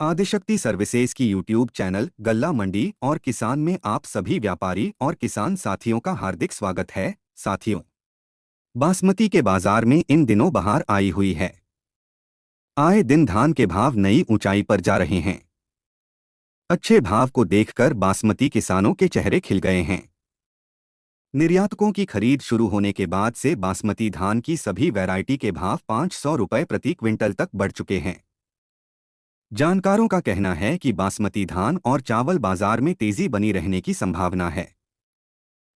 Adishakti services की YouTube channel गल्ला मंडी और किसान में आप सभी व्यापारी और किसान साथियों का हार्दिक स्वागत है। साथियों, बासमती के बाजार में इन दिनों बहार आई हुई है। आए दिन धान के भाव नई ऊंचाई पर जा रहे हैं। अच्छे भाव को देखकर बासमती किसानों के चेहरे खिल गए हैं। निर्यातकों की खरीद शुरू होने के बाद से बासमती धान की सभी वैरायटी के भाव 500 रुपये प्रति क्विंटल तक बढ़ चुके हैं। जानकारों का कहना है कि बासमती धान और चावल बाजार में तेजी बनी रहने की संभावना है।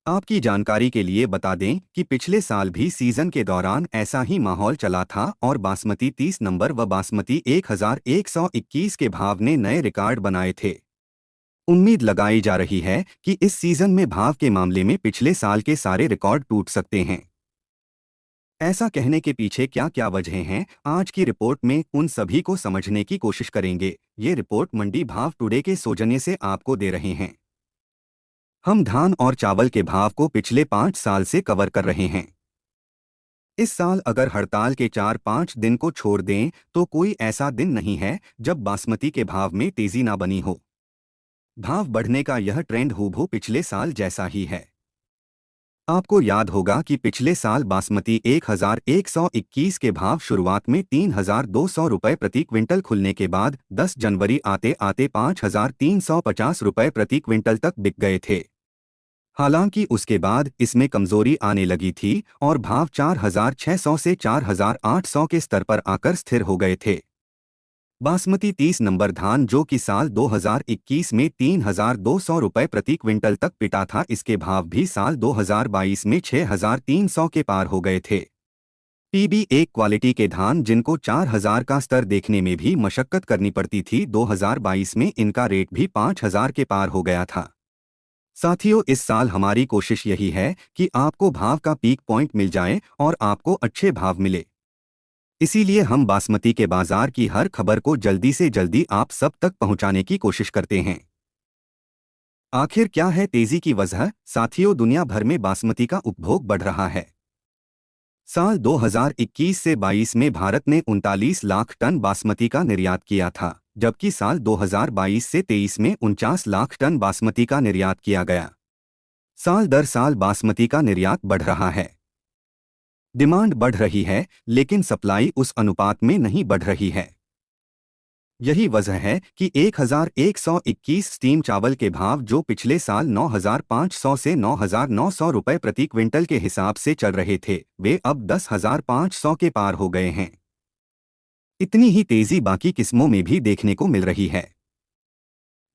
आपकी जानकारी के लिए बता दें कि पिछले साल भी सीजन के दौरान ऐसा ही माहौल चला था और बासमती 30 नंबर व बासमती 1121 के भाव ने नए रिकॉर्ड बनाए थे। उम्मीद लगाई जा रही है कि इस सीजन में भाव के मामले में पिछले साल के सारे रिकॉर्ड टूट सकते हैं। ऐसा कहने के पीछे क्या क्या वजहें हैं, आज की रिपोर्ट में उन सभी को समझने की कोशिश करेंगे। ये रिपोर्ट मंडी भाव टुडे के सौजन्य से आपको दे रहे हैं। हम धान और चावल के भाव को पिछले 5 साल से कवर कर रहे हैं। इस साल अगर हड़ताल के 4-5 दिन को छोड़ दें तो कोई ऐसा दिन नहीं है जब बासमती के भाव में तेजी ना बनी हो। भाव बढ़ने का यह ट्रेंड हूबहू पिछले साल जैसा ही है। आपको याद होगा कि पिछले साल बासमती 1121 के भाव शुरुआत में 3200 रुपये प्रति क्विंटल खुलने के बाद 10 जनवरी आते आते 5350 रुपये प्रति क्विंटल तक बिक गए थे। हालांकि उसके बाद इसमें कमजोरी आने लगी थी और भाव 4600 से 4800 के स्तर पर आकर स्थिर हो गए थे। बासमती 30 नंबर धान जो कि साल 2021 में 3200 रुपये प्रति क्विंटल तक पिटा था, इसके भाव भी साल 2022 में 6300 के पार हो गए थे। PB1 क्वालिटी के धान जिनको 4000 का स्तर देखने में भी मशक्कत करनी पड़ती थी, 2022 में इनका रेट भी 5000 के पार हो गया था। साथियों, इस साल हमारी कोशिश यही है कि आपको भाव का पीक पॉइंट मिल जाए और आपको अच्छे भाव मिले। इसीलिए हम बासमती के बाजार की हर खबर को जल्दी से जल्दी आप सब तक पहुंचाने की कोशिश करते हैं। आखिर क्या है तेजी की वजह? साथियों, दुनिया भर में बासमती का उपभोग बढ़ रहा है। साल 2021 से 22 में भारत ने 39 लाख टन बासमती का निर्यात किया था, जबकि साल 2022 से 23 में 49 लाख टन बासमती का निर्यात किया गया। साल दर साल बासमती का निर्यात बढ़ रहा है। डिमांड बढ़ रही है लेकिन सप्लाई उस अनुपात में नहीं बढ़ रही है। यही वजह है कि 1121 स्टीम चावल के भाव जो पिछले साल 9500 से 9900 रुपये प्रति क्विंटल के हिसाब से चल रहे थे, वे अब 10500 के पार हो गए हैं। इतनी ही तेजी बाकी किस्मों में भी देखने को मिल रही है।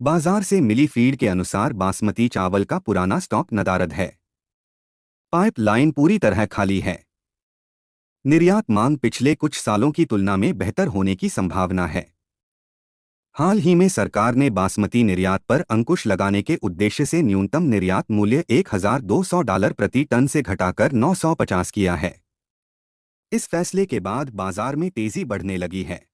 बाजार से मिली फीड के अनुसार बासमती चावल का पुराना स्टॉक नदारद है। पाइपलाइन पूरी तरह खाली है। निर्यात मांग पिछले कुछ सालों की तुलना में बेहतर होने की संभावना है। हाल ही में सरकार ने बासमती निर्यात पर अंकुश लगाने के उद्देश्य से न्यूनतम निर्यात मूल्य $1200 प्रति टन से घटाकर 950 किया है। इस फैसले के बाद बाजार में तेजी बढ़ने लगी है।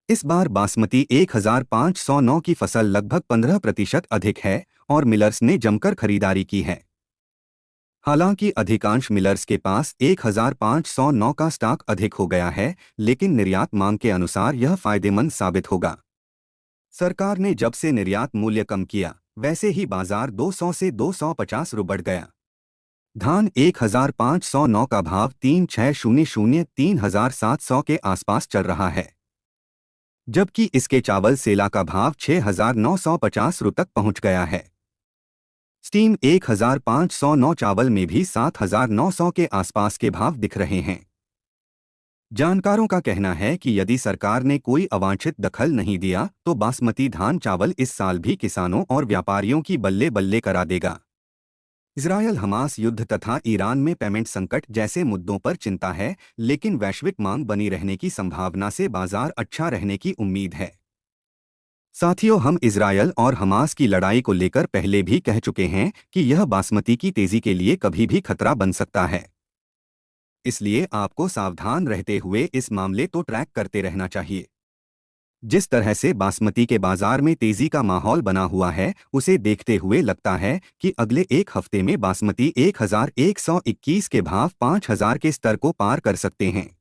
इस बार बासमती 1509 की फसल लगभग 15% अधिक है और मिलर्स ने जमकर खरीदारी की है। हालांकि अधिकांश मिलर्स के पास 1509 का स्टॉक अधिक हो गया है, लेकिन निर्यात मांग के अनुसार यह फायदेमंद साबित होगा। सरकार ने जब से निर्यात मूल्य कम किया, वैसे ही बाजार 200 से 250 रु बढ़ गया। धान 1509 का भाव 3600-3700 के आसपास चल रहा है, जबकि इसके चावल सेला का भाव 6950 रु तक पहुंच गया है। स्टीम 1509 चावल में भी 7900 के आसपास के भाव दिख रहे हैं। जानकारों का कहना है कि यदि सरकार ने कोई अवांछित दखल नहीं दिया तो बासमती धान चावल इस साल भी किसानों और व्यापारियों की बल्ले बल्ले करा देगा। इजरायल हमास युद्ध तथा ईरान में पेमेंट संकट जैसे मुद्दों पर चिंता है, लेकिन वैश्विक मांग बनी रहने की संभावना से बाजार अच्छा रहने की उम्मीद है। साथियों, हम इजरायल और हमास की लड़ाई को लेकर पहले भी कह चुके हैं कि यह बासमती की तेजी के लिए कभी भी खतरा बन सकता है। इसलिए आपको सावधान रहते हुए इस मामले को ट्रैक करते रहना चाहिए। जिस तरह से बासमती के बाजार में तेजी का माहौल बना हुआ है, उसे देखते हुए लगता है कि अगले एक हफ्ते में बासमती 1121 के भाव 5000 के स्तर को पार कर सकते हैं।